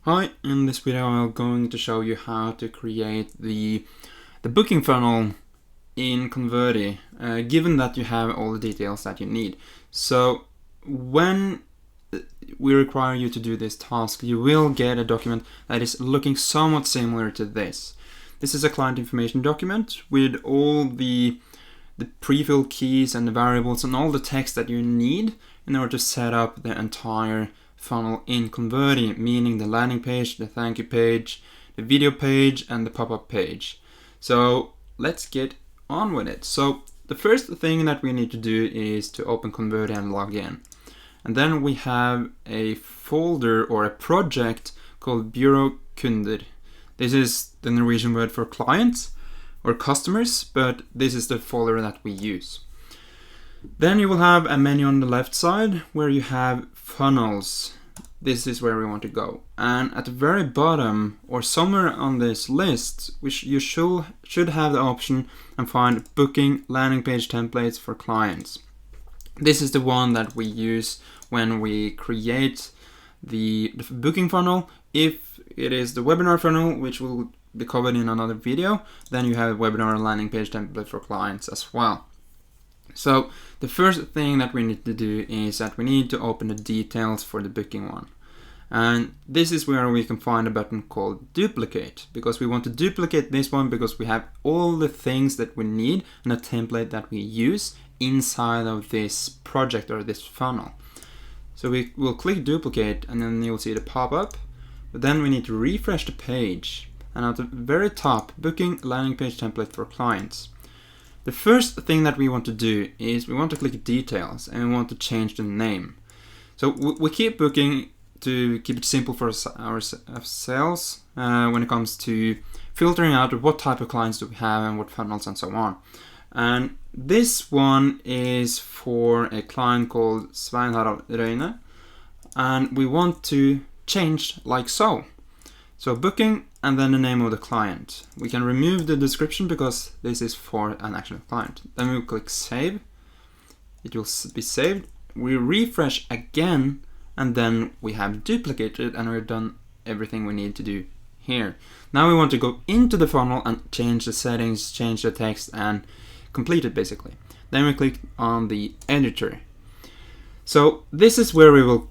Hi, in this video I'm going to show you how to create the booking funnel in Converdy, given that you have all the details that you need. So when we require you to do this task, you will get a document that is looking somewhat similar to this. This is a client information document with all the pre-filled keys and the variables and all the text that you need in order to set up the entire funnel in Converdy, meaning the landing page, the thank you page, the video page, and the pop-up page. So let's get on with it. So the first thing that we need to do is to open Converdy and log in. And then we have a folder or a project called BURO Kunder. This is the Norwegian word for clients or customers, but this is the folder that we use. Then you will have a menu on the left side where you have funnels. This is where we want to go. And at the very bottom or somewhere on this list, you should have the option and find booking landing page templates for clients. This is the one that we use when we create the booking funnel. If it is the webinar funnel, which will be covered in another video, then you have a webinar landing page template for clients as well. So the first thing that we need to do is that we need to open the details for the booking one. And this is where we can find a button called duplicate, because we want to duplicate this one because we have all the things that we need and a template that we use inside of this project or this funnel. So we will click duplicate and then you'll see the pop-up, but then we need to refresh the page, and at the very top, booking landing page template for clients. The first thing that we want to do is we want to click details and we want to change the name. So we keep booking to keep it simple for ourselves when it comes to filtering out what type of clients do we have and what funnels and so on. And this one is for a client called Svein Harald Røyne, and we want to change like so. So booking and then the name of the client. We can remove the description because this is for an actual client. Then we click save. It will be saved. We refresh again and then we have duplicated and we've done everything we need to do here. Now we want to go into the funnel and change the settings, change the text and complete it basically. Then we click on the editor. So this is where we will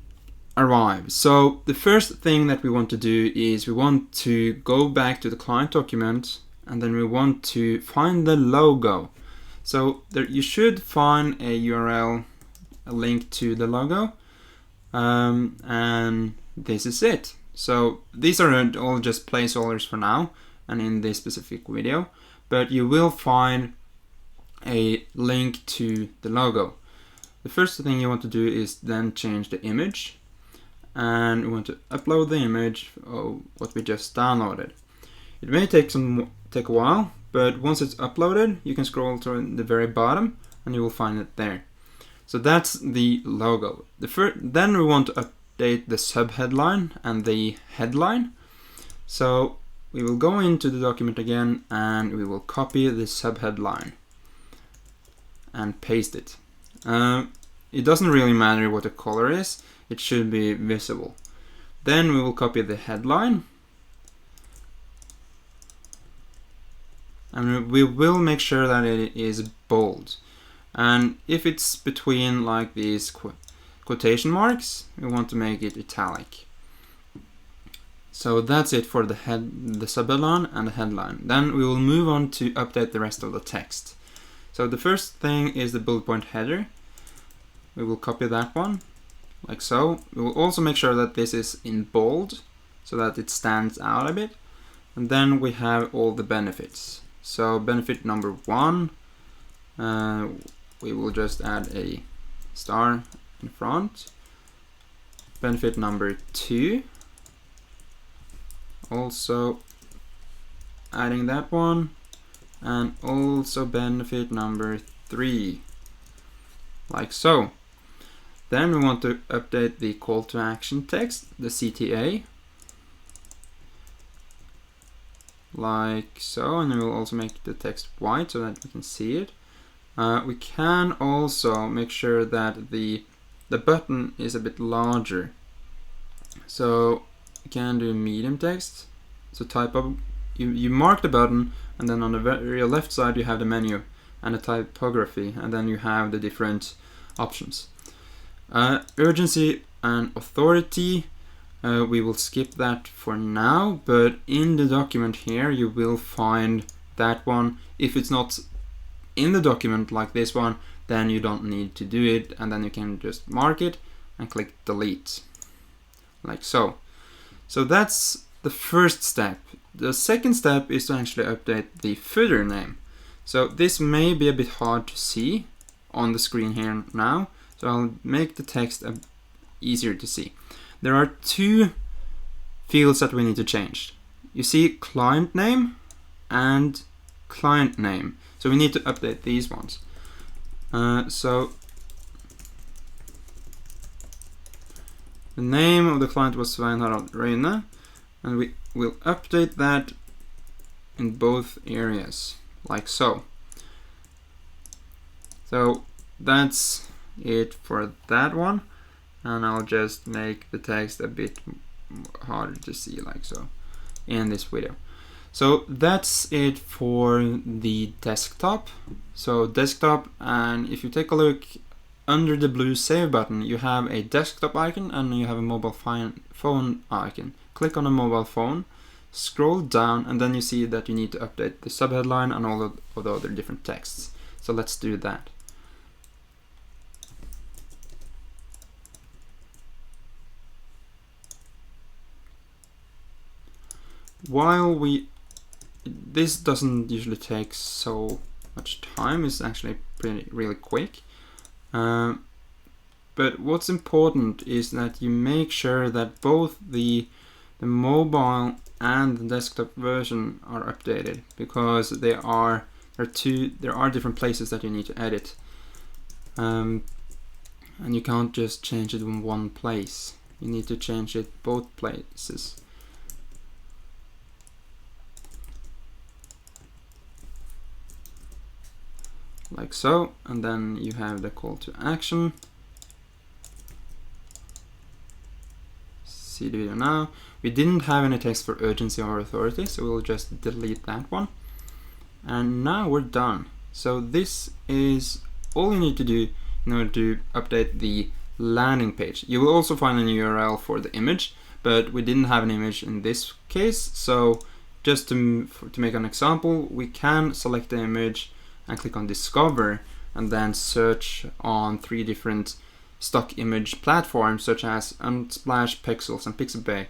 arrive. So the first thing that we want to do is we want to go back to the client document and then we want to find the logo. So there you should find a URL, a link to the logo, and this is it. So these are all just placeholders for now and in this specific video, but you will find a link to the logo. The first thing you want to do is then change the image, and we want to upload the image of what we just downloaded. It may take a while, but once it's uploaded, you can scroll to the very bottom and you will find it there. So that's the logo. Then we want to update the subheadline and the headline. So we will go into the document again and we will copy the subheadline and paste it. It doesn't really matter what the color is, it should be visible. Then we will copy the headline and we will make sure that it is bold. And if it's between like these quotation marks, we want to make it italic. So that's it for the subheadline and the headline. Then we will move on to update the rest of the text. So the first thing is the bullet point header. We will copy that one like so. We will also make sure that this is in bold so that it stands out a bit. And then we have all the benefits. So benefit number 1, we will just add a star in front. Benefit number 2, also adding that one, and also benefit number 3 like so. Then we want to update the call to action text, the CTA, like so, and we will also make the text white so that we can see it. We can also make sure that the button is a bit larger. So you can do medium text. So type up, you mark the button, and then on the very left side you have the menu and the typography, and then you have the different options. Urgency and authority, we will skip that for now, but in the document here you will find that one. If it's not in the document like this one, then you don't need to do it, and then you can just mark it and click delete, like so. So that's the first step. The second step is to actually update the footer name. So this may be a bit hard to see on the screen here now, so I'll make the text easier to see. There are two fields that we need to change. You see client name and client name. So we need to update these ones. So the name of the client was Svein Harald Røyne, and we will update that in both areas, like so. So that's it for that one, and I'll just make the text a bit harder to see, like so, in this video. So that's it for the desktop. So desktop, and if you take a look under the blue save button, you have a desktop icon and you have a mobile phone icon. Click on a mobile phone, scroll down, and then you see that you need to update the subheadline and all of the other different texts. So let's do that. This doesn't usually take so much time, it's actually really quick. But what's important is that you make sure that both the mobile and the desktop version are updated, because there are different places that you need to edit, and you can't just change it in one place. You need to change it both places. Like so, and then you have the call to action. See the video now. We didn't have any text for urgency or authority, so we'll just delete that one. And now we're done. So this is all you need to do in order to update the landing page. You will also find an URL for the image, but we didn't have an image in this case. So just to make an example, we can select the image and click on discover, and then search on 3 different stock image platforms such as Unsplash, Pexels, and Pixabay.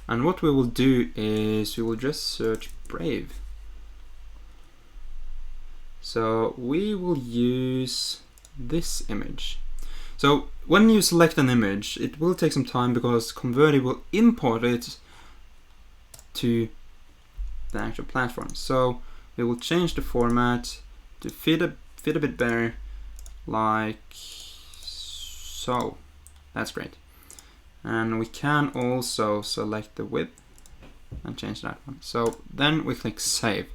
And what we will do is we will just search Brave. So we will use this image. So when you select an image, it will take some time because Converdy will import it to the actual platform. So we will change the format to fit a bit better, like so. That's great. And we can also select the width and change that one. So then we click save.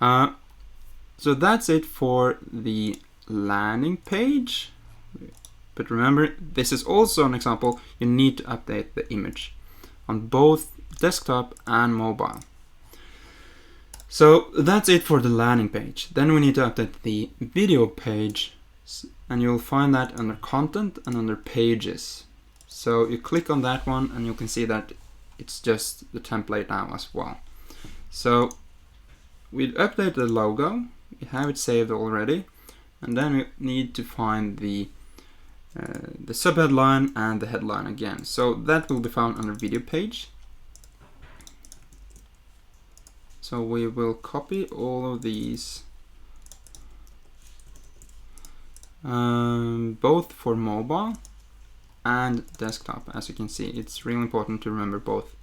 So that's it for the landing page. But remember, this is also an example. You need to update the image on both desktop and mobile. So that's it for the landing page. Then we need to update the video page, and you'll find that under content and under pages. So you click on that one and you can see that it's just the template now as well. So we update the logo, we have it saved already, and then we need to find the subheadline and the headline again. So that will be found under video page. So we will copy all of these, both for mobile and desktop. As you can see, it's really important to remember both.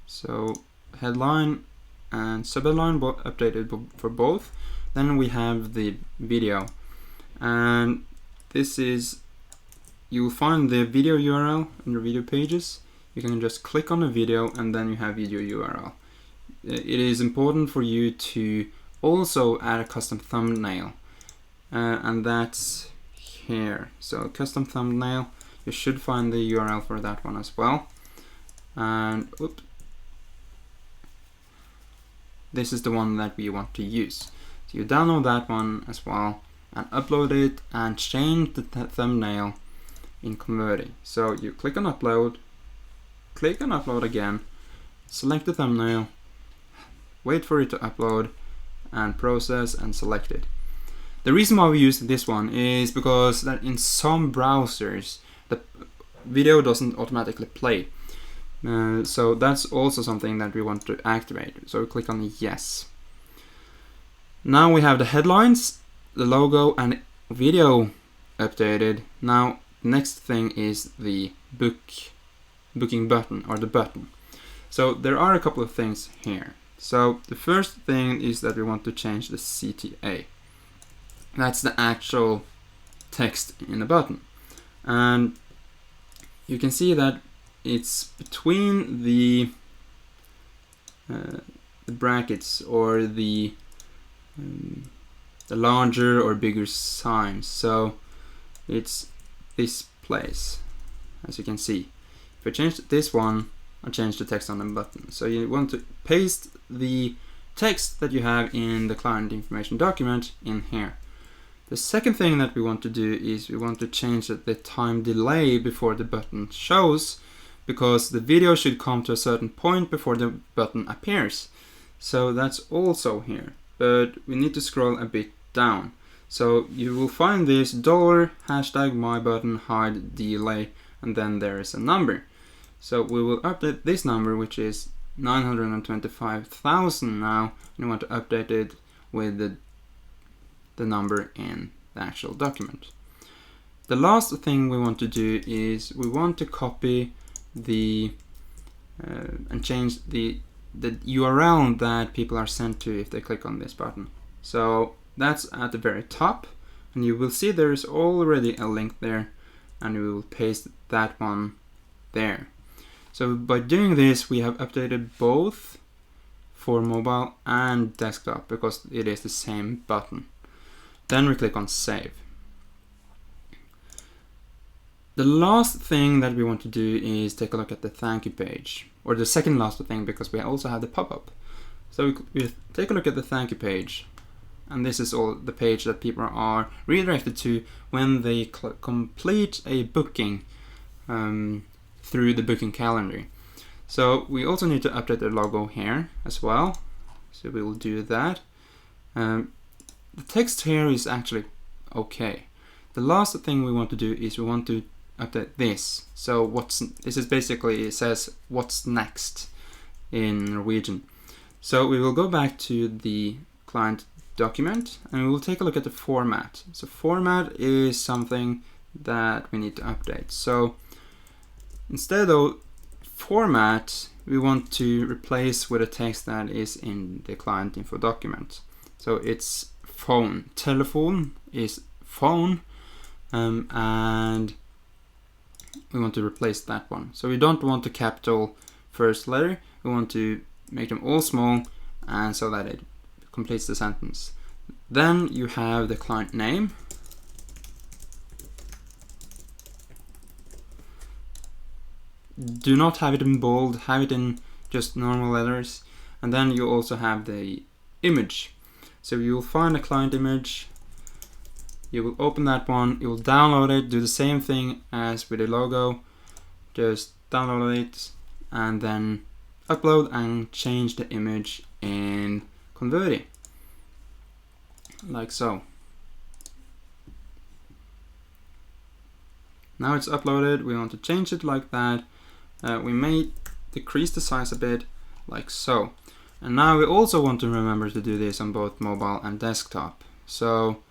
So headline and subheadline updated for both. Then we have the video, and this is, you'll find the video URL under video pages. You can just click on the video and then you have video URL. It is important for you to also add a custom thumbnail. and that's here. So custom thumbnail, you should find the URL for that one as well. And oops, this is the one that we want to use. So you download that one as well and upload it and change the thumbnail in Converdy. So you click on upload again, select the thumbnail, wait for it to upload, and process and select it. The reason why we use this one is because that in some browsers the video doesn't automatically play. So that's also something that we want to activate. So we click on yes. Now we have the headlines, the logo, and video updated. Now next thing is the booking button, or the button. So there are a couple of things here. So the first thing is that we want to change the CTA. That's the actual text in the button, and you can see that it's between the brackets, or the larger or bigger signs. So it's this place, as you can see. If I change this one, I change the text on the button. So you want to paste the text that you have in the client information document in here. The second thing that we want to do is we want to change the time delay before the button shows, because the video should come to a certain point before the button appears. So that's also here, but we need to scroll a bit down. So you will find this $#mybutton hide delay, and then there is a number. So we will update this number, which is 925,000 now, and we want to update it with the number in the actual document. The last thing we want to do is we want to copy the and change the URL that people are sent to if they click on this button. So that's at the very top, and you will see there is already a link there, and we will paste that one there. So by doing this, we have updated both for mobile and desktop, because it is the same button. Then we click on save. The last thing that we want to do is take a look at the thank you page, or the second last thing, because we also have the pop-up. So we take a look at the thank you page, and this is all the page that people are redirected to when they complete a booking through the booking calendar. So we also need to update the logo here as well, so we will do that. The text here is actually okay. The last thing we want to do is we want to update this. So this is basically, it says what's next in Norwegian. So we will go back to the client document, and we will take a look at the format. So format is something that we need to update. So instead of format, we want to replace with a text that is in the client info document. So it's phone. Telephone is phone, and we want to replace that one. So we don't want the capital first letter, we want to make them all small, and so that it completes the sentence. Then you have the client name. Do not have it in bold, have it in just normal letters. And then you also have the image. So you will find a client image, you will open that one, you will download it, do the same thing as with the logo, just download it and then upload and change the image in Converdy, like so. Now it's uploaded, we want to change it like that. We may decrease the size a bit, like so. And now we also want to remember to do this on both mobile and desktop. So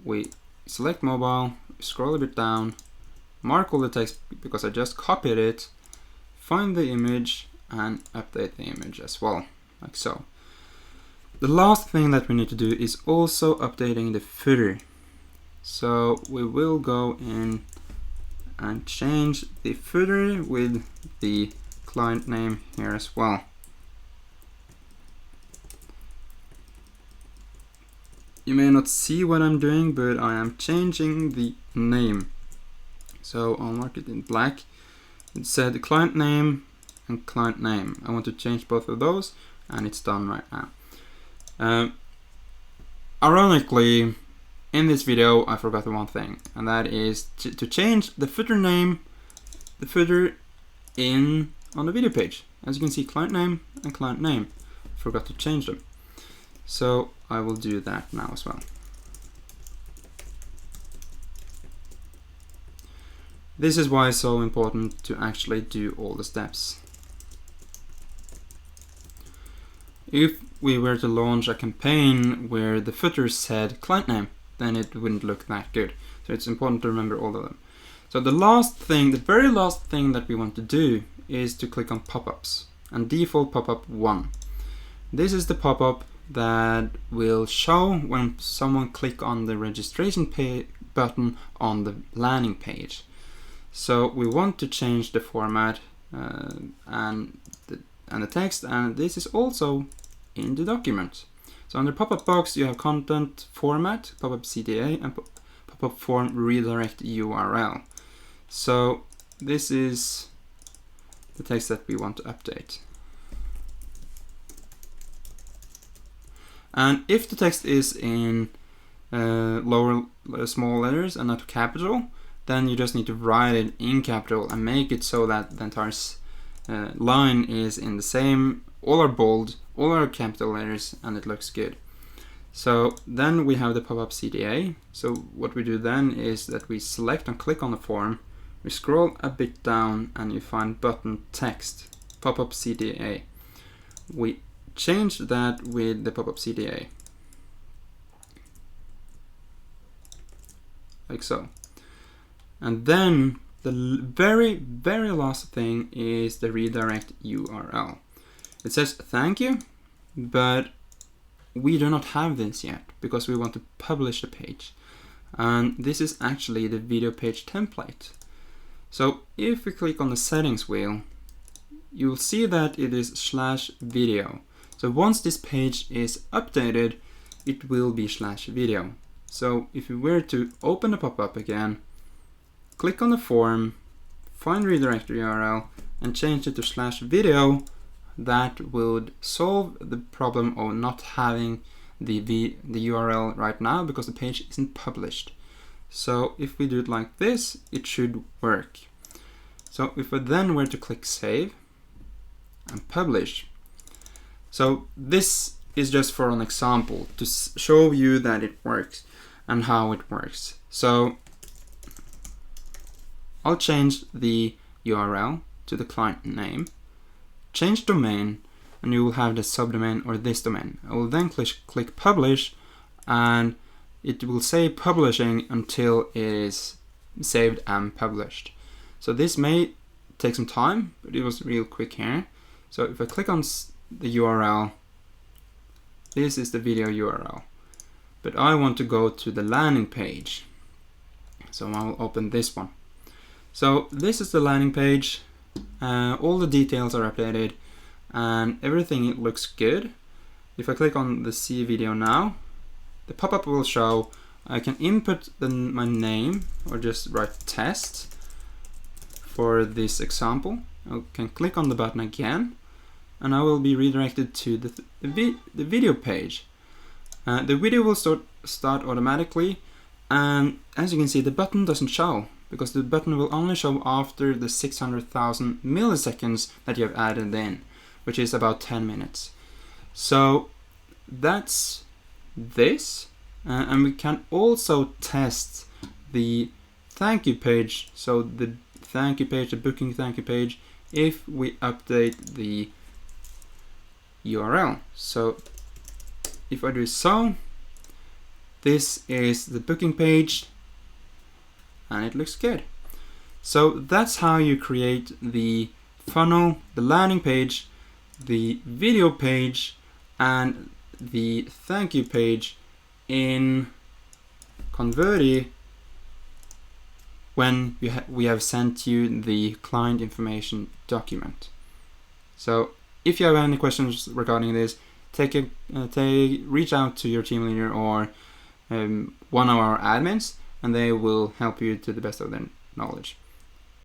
we select mobile, scroll a bit down, mark all the text because I just copied it, find the image and update the image as well, like so. The last thing that we need to do is also updating the footer. So we will go in and change the footer with the client name here as well. you may not see what I'm doing, but I am changing the name. So I'll mark it in black. It said client name and client name. I want to change both of those, and it's done right now. Ironically, in this video I forgot one thing, and that is to change the footer name, the footer on the video page. As you can see, client name and client name. Forgot to change them. So I will do that now as well. This is why it's so important to actually do all the steps. If we were to launch a campaign where the footer said client name, then it wouldn't look that good. So it's important to remember all of them. So the very last thing that we want to do is to click on pop-ups, and default pop-up 1. This is the pop-up that will show when someone click on the registration button on the landing page. So we want to change the format and the text, and this is also in the document. So under pop-up box you have content format, pop-up CTA, and pop-up form redirect URL. So this is the text that we want to update. And if the text is in small letters and not capital, then you just need to write it in capital and make it so that the entire line is in the same, all are bold, all are capital letters, and it looks good. So then we have the pop-up CTA. So what we do then is that we select and click on the form, we scroll a bit down, and you find button text, pop-up CTA. We change that with the pop-up CTA, like so. And then the very last thing is the redirect URL. It says thank you, but we do not have this yet because we want to publish the page, and this is actually the video page template. So if we click on the settings wheel, you'll see that it is /video. So once this page is updated, it will be /video. So if we were to open the pop-up again, click on the form, find redirect URL, and change it to /video, that would solve the problem of not having the URL right now because the page isn't published. So if we do it like this, it should work. So if we then were to click save and publish, so this is just for an example to show you that it works and how it works. So I'll change the URL to the client name, change domain, and you will have the subdomain or this domain. I will then click publish, and it will say publishing until it is saved and published. So this may take some time, but it was real quick here. So if I click on the URL, this is the video URL, but I want to go to the landing page. So I'll open this one. So this is the landing page. All the details are updated and everything, it looks good. If I click on the see video now, the pop-up will show. I can input my name or just write test for this example. I can click on the button again, and I will be redirected to the video page. The video will start automatically, and as you can see, the button doesn't show because the button will only show after the 600,000 milliseconds that you have added in, which is about 10 minutes. So that's this, and we can also test the thank you page. So the thank you page, the booking thank you page, if we update the URL. So if I do so, this is the booking page and it looks good. So that's how you create the funnel, the landing page, the video page, and the thank you page in Converdy when we have sent you the client information document. So if you have any questions regarding this, reach out to your team leader or one of our admins, and they will help you to the best of their knowledge.